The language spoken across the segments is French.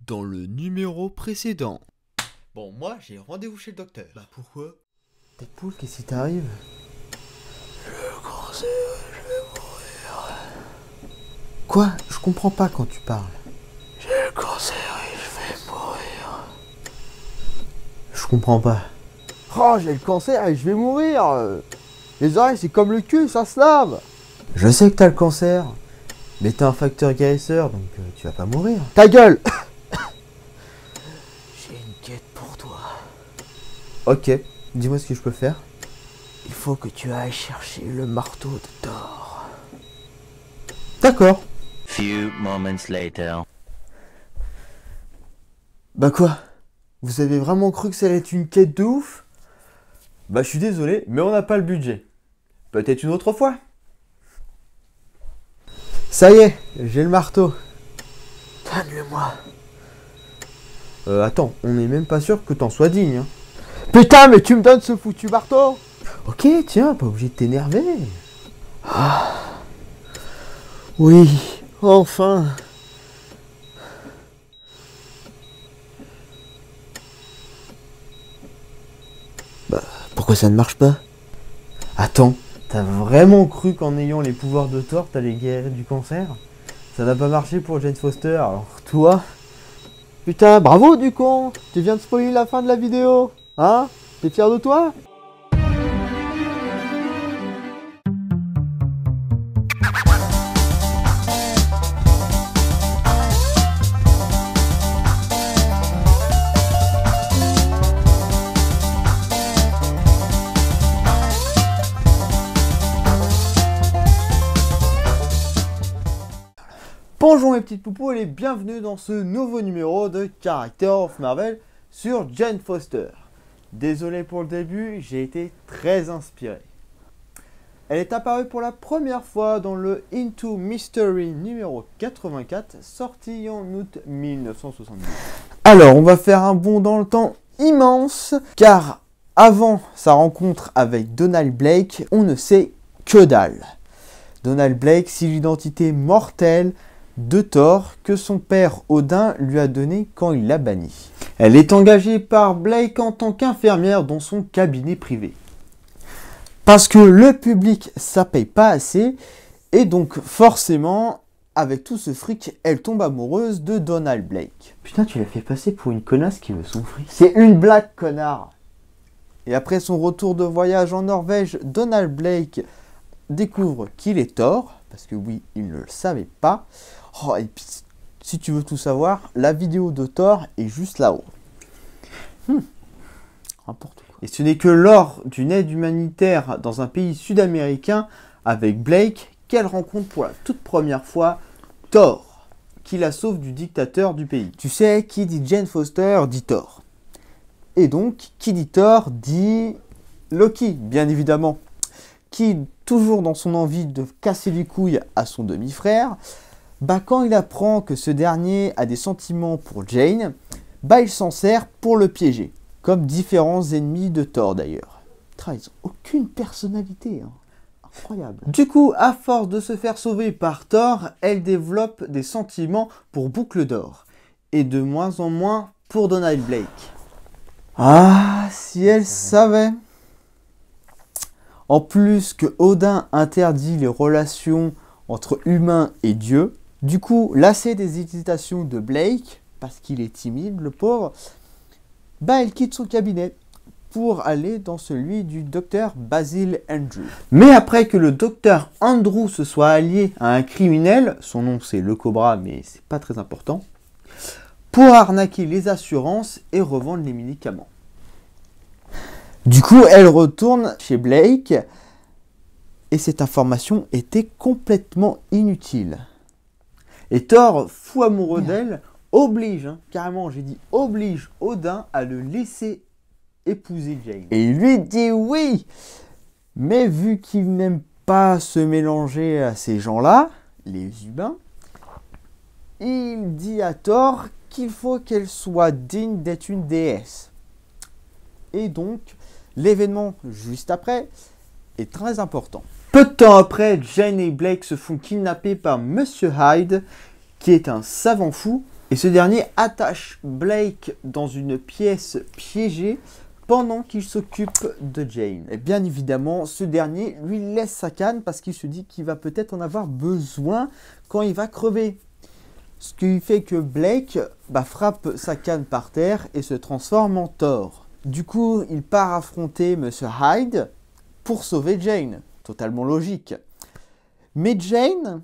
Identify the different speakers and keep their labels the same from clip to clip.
Speaker 1: dans le numéro précédent. Bon, moi, j'ai rendez-vous chez le docteur.
Speaker 2: Bah pourquoi? Deadpool, qu'est-ce qui t'arrive?
Speaker 3: Le cancer, je vais mourir.
Speaker 2: Quoi? Je comprends pas quand tu parles.
Speaker 3: J'ai le cancer et je vais mourir.
Speaker 2: Je comprends pas.
Speaker 4: Oh, j'ai le cancer et je vais mourir. Les oreilles, c'est comme le cul, ça se lave.
Speaker 2: Je sais que t'as le cancer, mais t'es un facteur guérisseur, donc tu vas pas mourir.
Speaker 4: Ta gueule.
Speaker 3: J'ai une quête pour toi.
Speaker 2: Ok, dis-moi ce que je peux faire.
Speaker 3: Il faut que tu ailles chercher le marteau de Thor.
Speaker 2: D'accord.
Speaker 5: Few moments later.
Speaker 2: Bah quoi? Vous avez vraiment cru que ça allait être une quête de ouf? Bah je suis désolé, mais on n'a pas le budget. Peut-être une autre fois. Ça y est, j'ai le marteau.
Speaker 3: Donne-le-moi.
Speaker 2: Attends, on n'est même pas sûr que t'en sois digne. Hein.
Speaker 4: Putain, mais tu me donnes ce foutu marteau.
Speaker 2: Ok, tiens, pas obligé de t'énerver.
Speaker 4: Oui, enfin.
Speaker 2: Pourquoi ça ne marche pas? Attends, t'as vraiment cru qu'en ayant les pouvoirs de Thor, t'allais guérir du cancer? Ça n'a pas marché pour Jane Foster, alors toi?
Speaker 4: Putain, bravo du con. Tu viens de spoiler la fin de la vidéo. Hein? T'es fier de toi? Bonjour mes petites poupous et bienvenue dans ce nouveau numéro de Character of Marvel sur Jane Foster. Désolé pour le début, j'ai été très inspiré. Elle est apparue pour la première fois dans le Into Mystery numéro 84, sorti en août 1970. Alors, on va faire un bond dans le temps immense, car avant sa rencontre avec Donald Blake, on ne sait que dalle. Donald Blake, c'est l'identité mortelle de Thor que son père Odin lui a donné quand il l'a banni. Elle est engagée par Blake en tant qu'infirmière dans son cabinet privé. Parce que le public, ça paye pas assez, et donc forcément, avec tout ce fric, elle tombe amoureuse de Donald Blake. Putain, tu l'as fait passer pour une connasse qui veut son fric. C'est une blague, connard. Et après son retour de voyage en Norvège, Donald Blake découvre qu'il est Thor, parce que oui, il ne le savait pas. Oh, et puis, si tu veux tout savoir, la vidéo de Thor est juste là-haut. N'importe quoi. Et ce n'est que lors d'une aide humanitaire dans un pays sud-américain avec Blake qu'elle rencontre pour la toute première fois Thor, qui la sauve du dictateur du pays. Tu sais, qui dit Jane Foster dit Thor. Et donc, qui dit Thor dit Loki, bien évidemment. Qui, toujours dans son envie de casser les couilles à son demi-frère, bah quand il apprend que ce dernier a des sentiments pour Jane, bah il s'en sert pour le piéger. Comme différents ennemis de Thor d'ailleurs. Ils n'ont aucune personnalité, hein. Incroyable. Du coup, à force de se faire sauver par Thor, elle développe des sentiments pour Boucle d'Or. Et de moins en moins pour Donald Blake. Ah, si elle savait. En plus que Odin interdit les relations entre humains et dieux, du coup, lassé des hésitations de Blake, parce qu'il est timide, le pauvre, bah elle quitte son cabinet pour aller dans celui du docteur Basil Andrew. Mais après que le docteur Andrew se soit allié à un criminel, son nom c'est le Cobra, mais c'est pas très important, pour arnaquer les assurances et revendre les médicaments. Du coup, elle retourne chez Blake et cette information était complètement inutile. Et Thor, fou amoureux d'elle, oblige, carrément j'ai dit oblige Odin à le laisser épouser Jane. Et il lui dit oui, mais vu qu'il n'aime pas se mélanger à ces gens-là, les humains, il dit à Thor qu'il faut qu'elle soit digne d'être une déesse. Et donc, l'événement juste après est très important. Peu de temps après, Jane et Blake se font kidnapper par Monsieur Hyde, qui est un savant fou, Et ce dernier attache Blake dans une pièce piégée pendant qu'il s'occupe de Jane. Et bien évidemment, ce dernier lui laisse sa canne parce qu'il se dit qu'il va peut-être en avoir besoin quand il va crever. Ce qui fait que Blake frappe sa canne par terre et se transforme en Thor. Du coup, il part affronter Monsieur Hyde pour sauver Jane. Totalement logique. Mais Jane,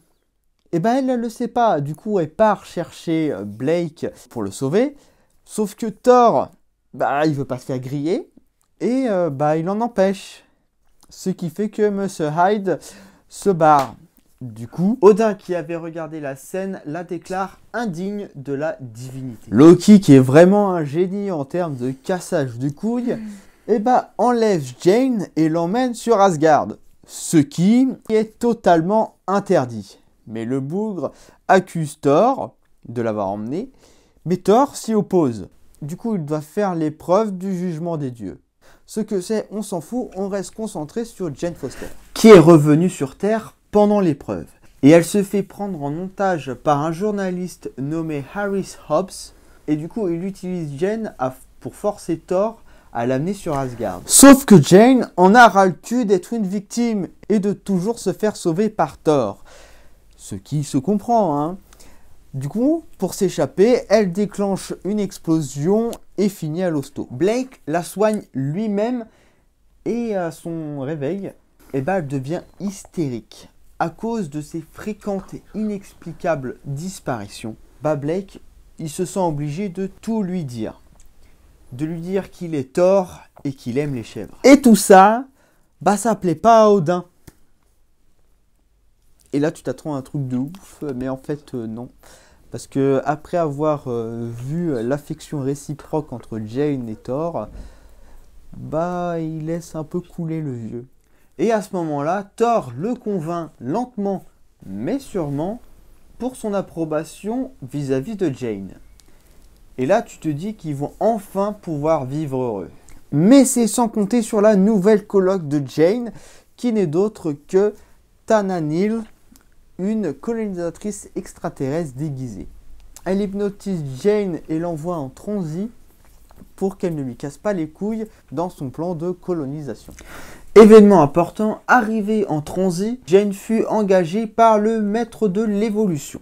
Speaker 4: elle ne le sait pas. Du coup, elle part chercher Blake pour le sauver. Sauf que Thor, il veut pas se faire griller. Et il en empêche. Ce qui fait que Monsieur Hyde se barre. Du coup, Odin, qui avait regardé la scène, la déclare indigne de la divinité. Loki, qui est vraiment un génie en termes de cassage de couilles, enlève Jane et l'emmène sur Asgard. Ce qui est totalement interdit. Mais le bougre accuse Thor de l'avoir emmené, mais Thor s'y oppose. Du coup, il doit faire l'épreuve du jugement des dieux. Ce que c'est, on s'en fout, on reste concentré sur Jane Foster, qui est revenue sur Terre pendant l'épreuve. Et elle se fait prendre en otage par un journaliste nommé Harris Hobbs. Et du coup, il utilise Jane pour forcer Thor à l'amener sur Asgard. Sauf que Jane en a ras-le-cul d'être une victime et de toujours se faire sauver par Thor. Ce qui se comprend, hein. Du coup, pour s'échapper, elle déclenche une explosion et finit à l'hosto. Blake la soigne lui-même et à son réveil, elle devient hystérique. À cause de ses fréquentes et inexplicables disparitions, Blake, il se sent obligé de tout lui dire. De lui dire qu'il est Thor et qu'il aime les chèvres. Et tout ça, ça plaît pas à Odin. Et là, tu t'attends à un truc de ouf, mais en fait, non. Parce que après avoir vu l'affection réciproque entre Jane et Thor, il laisse un peu couler le vieux. Et à ce moment-là, Thor le convainc lentement, mais sûrement, pour son approbation vis-à-vis de Jane. Et là, tu te dis qu'ils vont enfin pouvoir vivre heureux. Mais c'est sans compter sur la nouvelle coloc de Jane, qui n'est d'autre que Tananil, une colonisatrice extraterrestre déguisée. Elle hypnotise Jane et l'envoie en transit pour qu'elle ne lui casse pas les couilles dans son plan de colonisation. Événement important, arrivé en transit, Jane fut engagée par le maître de l'évolution.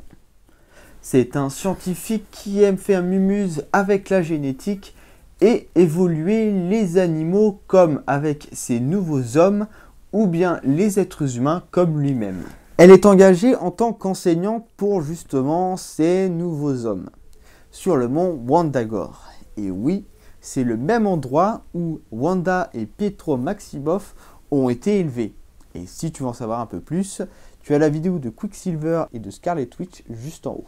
Speaker 4: C'est un scientifique qui aime faire mumuse avec la génétique et évoluer les animaux comme avec ses nouveaux hommes ou bien les êtres humains comme lui-même. Elle est engagée en tant qu'enseignante pour justement ces nouveaux hommes sur le mont Wandagore. Et oui, c'est le même endroit où Wanda et Pietro Maximoff ont été élevés. Et si tu veux en savoir un peu plus, tu as la vidéo de Quicksilver et de Scarlet Witch juste en haut.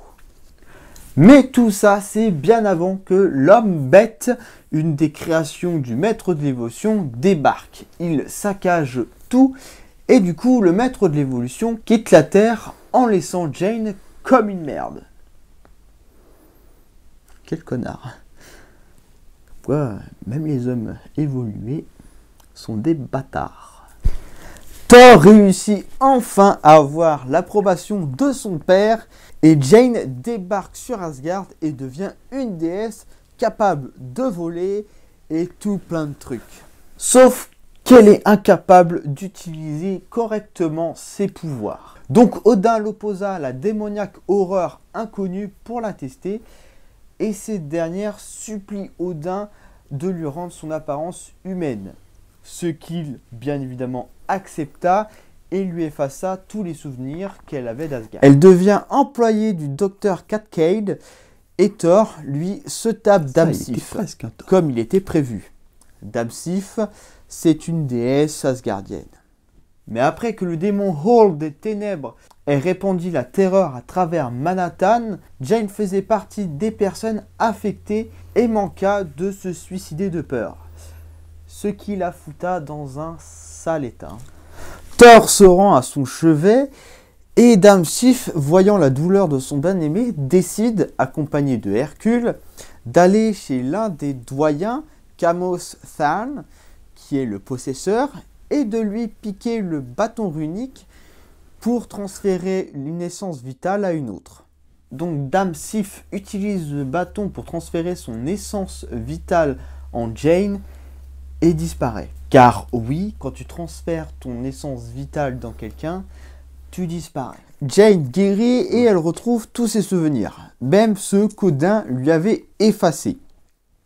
Speaker 4: Mais tout ça, c'est bien avant que l'homme bête, une des créations du maître de l'évolution, débarque. Il saccage tout et du coup, le maître de l'évolution quitte la Terre en laissant Jane comme une merde. Quel connard. Pourquoi même les hommes évolués sont des bâtards. Thor réussit enfin à avoir l'approbation de son père et Jane débarque sur Asgard et devient une déesse capable de voler et tout plein de trucs. Sauf qu'elle est incapable d'utiliser correctement ses pouvoirs. Donc Odin l'opposa à la démoniaque horreur inconnue pour la tester et cette dernière supplie Odin de lui rendre son apparence humaine. Ce qu'il, bien évidemment, accepta et lui effaça tous les souvenirs qu'elle avait d'Asgard. Elle devient employée du docteur Catcade et Thor, lui, se tape Dame-Sif, comme il était prévu. Dame-Sif, c'est une déesse asgardienne. Mais après que le démon Hall des Ténèbres ait répandu la terreur à travers Manhattan, Jane faisait partie des personnes affectées et manqua de se suicider de peur. Ce qui la fouta dans un sale état. Thor se rend à son chevet et Dame-Sif, voyant la douleur de son bien-aimé, décide, accompagné de Hercule, d'aller chez l'un des doyens, Kamos Tharn, qui est le possesseur, et de lui piquer le bâton runique pour transférer une essence vitale à une autre. Donc Dame Sif utilise le bâton pour transférer son essence vitale en Jane et disparaît. Car oui, quand tu transfères ton essence vitale dans quelqu'un, tu disparais. Jane guérit et elle retrouve tous ses souvenirs, même ceux qu'Odin lui avait effacés.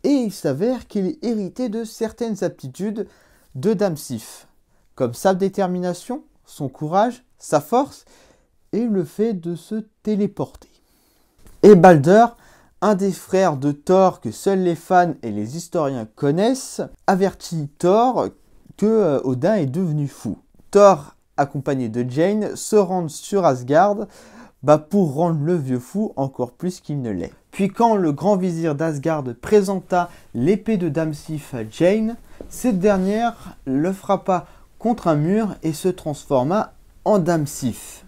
Speaker 4: Et il s'avère qu'il est hérité de certaines aptitudes de Dame Sif, comme sa détermination, son courage, sa force et le fait de se téléporter. Et Balder, un des frères de Thor que seuls les fans et les historiens connaissent, avertit Thor que Odin est devenu fou. Thor, accompagné de Jane, se rend sur Asgard pour rendre le vieux fou encore plus qu'il ne l'est. Puis quand le grand vizir d'Asgard présenta l'épée de Dame Sif à Jane, cette dernière le frappa contre un mur et se transforma en Dame Sif.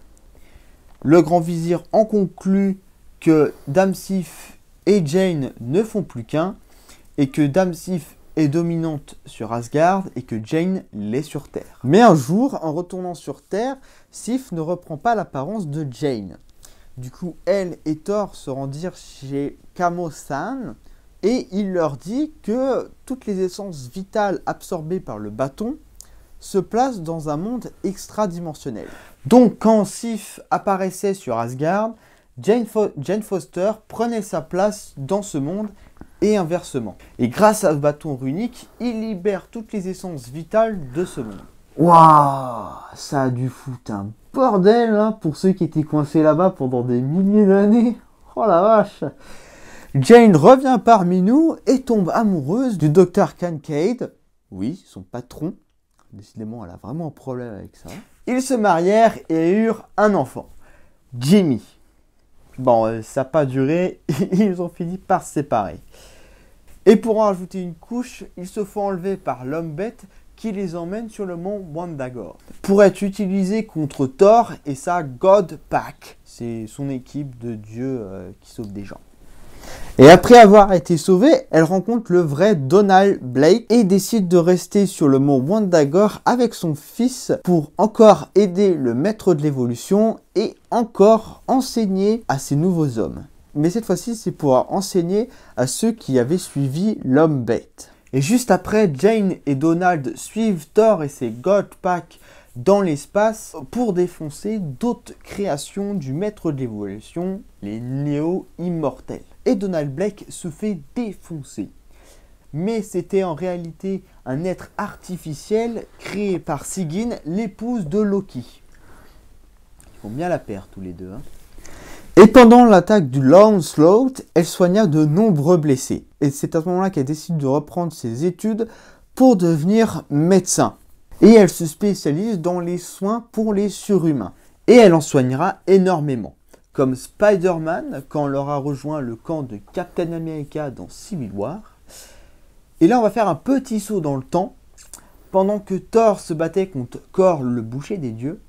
Speaker 4: Le grand vizir en conclut que Dame Sif et Jane ne font plus qu'un, et que Dame Sif est dominante sur Asgard et que Jane l'est sur Terre. Mais un jour, en retournant sur Terre, Sif ne reprend pas l'apparence de Jane. Du coup, elle et Thor se rendirent chez Kamo-san et il leur dit que toutes les essences vitales absorbées par le bâton se placent dans un monde extradimensionnel. Donc quand Sif apparaissait sur Asgard, Jane Foster prenait sa place dans ce monde et inversement. Et grâce à ce bâton runique, il libère toutes les essences vitales de ce monde.
Speaker 2: Waouh, ça a dû foutre un bordel hein, pour ceux qui étaient coincés là-bas pendant des milliers d'années. Oh la vache.
Speaker 4: Jane revient parmi nous et tombe amoureuse du docteur Kincaid. Oui, son patron. Décidément, elle a vraiment un problème avec ça. Ils se marièrent et eurent un enfant, Jimmy. Bon, ça n'a pas duré, ils ont fini par se séparer. Et pour en rajouter une couche, ils se font enlever par l'homme-bête qui les emmène sur le mont Wandagore pour être utilisé contre Thor et sa God Pack. C'est son équipe de dieux qui sauve des gens. Et après avoir été sauvée, elle rencontre le vrai Donald Blake et décide de rester sur le mont Wandagore avec son fils pour encore aider le maître de l'évolution et encore enseigner à ces nouveaux hommes. Mais cette fois-ci, c'est pour enseigner à ceux qui avaient suivi l'homme bête. Et juste après, Jane et Donald suivent Thor et ses God Pack dans l'espace pour défoncer d'autres créations du maître de l'évolution, les Néo-Immortels. Et Donald Blake se fait défoncer. Mais c'était en réalité un être artificiel créé par Sigyn, l'épouse de Loki. Ils font bien la paire tous les deux. Hein. Et pendant l'attaque du Onslaught, elle soigna de nombreux blessés. Et c'est à ce moment-là qu'elle décide de reprendre ses études pour devenir médecin. Et elle se spécialise dans les soins pour les surhumains. Et elle en soignera énormément. Comme Spider-Man quand elle aura rejoint le camp de Captain America dans Civil War. Et là on va faire un petit saut dans le temps. Pendant que Thor se battait contre Kor le boucher des dieux,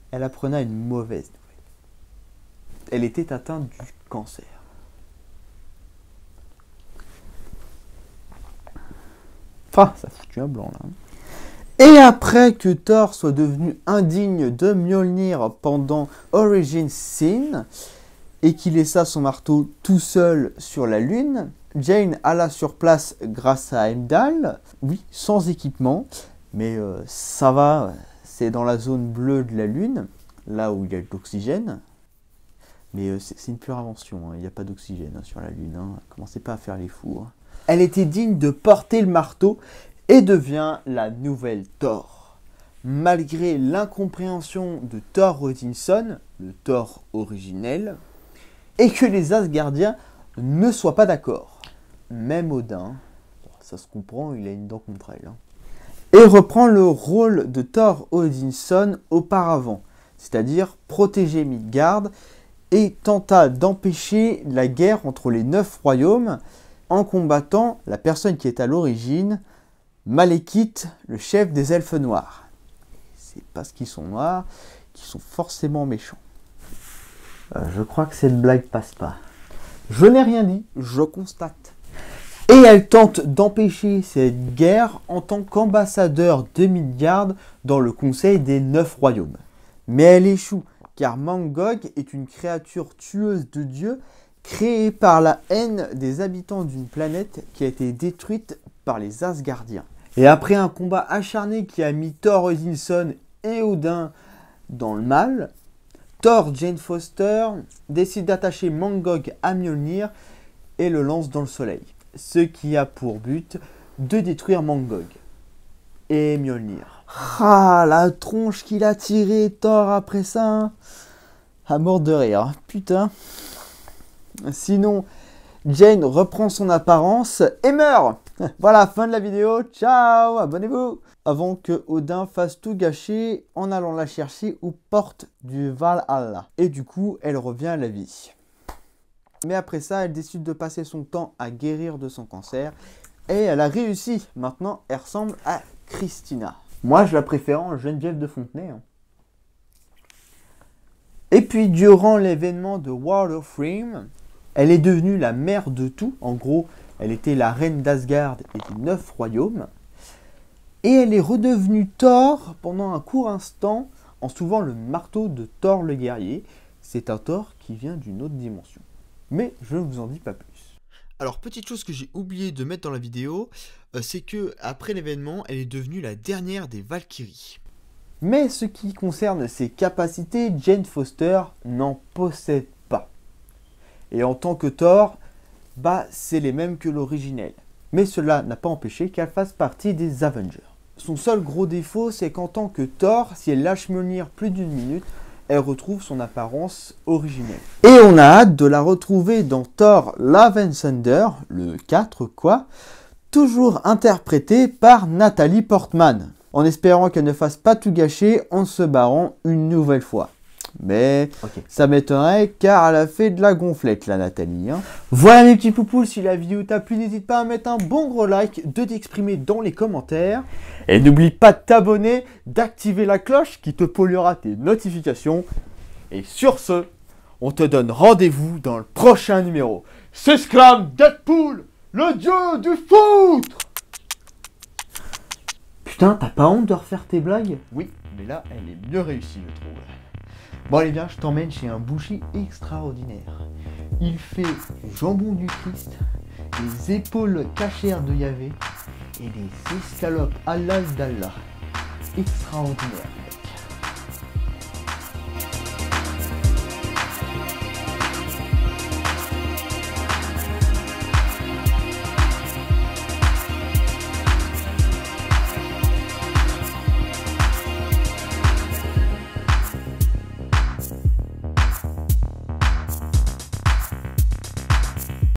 Speaker 4: elle apprenait une mauvaise nouvelle. Elle était atteinte du cancer. Enfin, ça foutu un blanc là. Et après que Thor soit devenu indigne de Mjolnir pendant Origin Sin et qu'il laissa son marteau tout seul sur la lune, Jane alla sur place grâce à Heimdall, oui, sans équipement, mais ça va, c'est dans la zone bleue de la lune, là où il y a de l'oxygène, mais c'est une pure invention, il n'y a pas d'oxygène sur la lune, commencez pas à faire les fous. Elle était digne de porter le marteau et devient la nouvelle Thor. Malgré l'incompréhension de Thor Odinson, le Thor originel, et que les Asgardiens ne soient pas d'accord. Même Odin, ça se comprend, il a une dent contre elle. Et reprend le rôle de Thor Odinson auparavant, c'est-à-dire protéger Midgard, et tenta d'empêcher la guerre entre les 9 royaumes en combattant la personne qui est à l'origine, Malekith, le chef des elfes noirs. C'est parce qu'ils sont noirs qu'ils sont forcément méchants.
Speaker 2: Je crois que cette blague passe pas.
Speaker 4: Je n'ai rien dit, je constate. Et elle tente d'empêcher cette guerre en tant qu'ambassadeur de Midgard dans le conseil des 9 royaumes. Mais elle échoue car Mangog est une créature tueuse de dieux créée par la haine des habitants d'une planète qui a été détruite par les Asgardiens. Et après un combat acharné qui a mis Thor Odinson et Odin dans le mal, Thor Jane Foster décide d'attacher Mangog à Mjolnir et le lance dans le soleil, ce qui a pour but de détruire Mangog et Mjolnir. Ah, la tronche qu'il a tiré Thor après ça, hein. À mort de rire, putain. Sinon, Jane reprend son apparence et meurt. Voilà, fin de la vidéo, ciao, abonnez-vous. Avant que Odin fasse tout gâcher en allant la chercher aux portes du Valhalla. Et du coup, elle revient à la vie. Mais après ça, elle décide de passer son temps à guérir de son cancer. Et elle a réussi. Maintenant, elle ressemble à Christina. Moi, je la préfère en Geneviève de Fontenay. Hein. Et puis, durant l'événement de World of Frame, elle est devenue la mère de tout. En gros, elle était la reine d'Asgard et des 9 royaumes. Et elle est redevenue Thor pendant un court instant en soulevant le marteau de Thor le guerrier. C'est un Thor qui vient d'une autre dimension. Mais je ne vous en dis pas plus.
Speaker 1: Alors, petite chose que j'ai oublié de mettre dans la vidéo, c'est que après l'événement, elle est devenue la dernière des Valkyries.
Speaker 4: Mais ce qui concerne ses capacités, Jane Foster n'en possède pas. Et en tant que Thor, c'est les mêmes que l'originel. Mais cela n'a pas empêché qu'elle fasse partie des Avengers. Son seul gros défaut, c'est qu'en tant que Thor, si elle lâche Mjolnir plus d'une minute, elle retrouve son apparence originelle. Et on a hâte de la retrouver dans Thor Love and Thunder, le 4 quoi, toujours interprétée par Nathalie Portman, en espérant qu'elle ne fasse pas tout gâcher en se barrant une nouvelle fois. Mais ça m'étonnerait car elle a fait de la gonflette la Nathalie. Hein. Voilà mes petits poupous, si la vidéo t'a plu, n'hésite pas à mettre un bon gros like, de t'exprimer dans les commentaires. Et n'oublie pas de t'abonner, d'activer la cloche qui te polluera tes notifications. Et sur ce, on te donne rendez-vous dans le prochain numéro. S'exclame Deadpool, le dieu du foot! Putain, t'as pas honte de refaire tes blagues? Oui, mais là, elle est mieux réussie, je trouve. Bon allez viens, je t'emmène chez un boucher extraordinaire. Il fait le jambon du Christ, les épaules cachères de Yahvé et les escalopes halal d'Allah. Extraordinaire.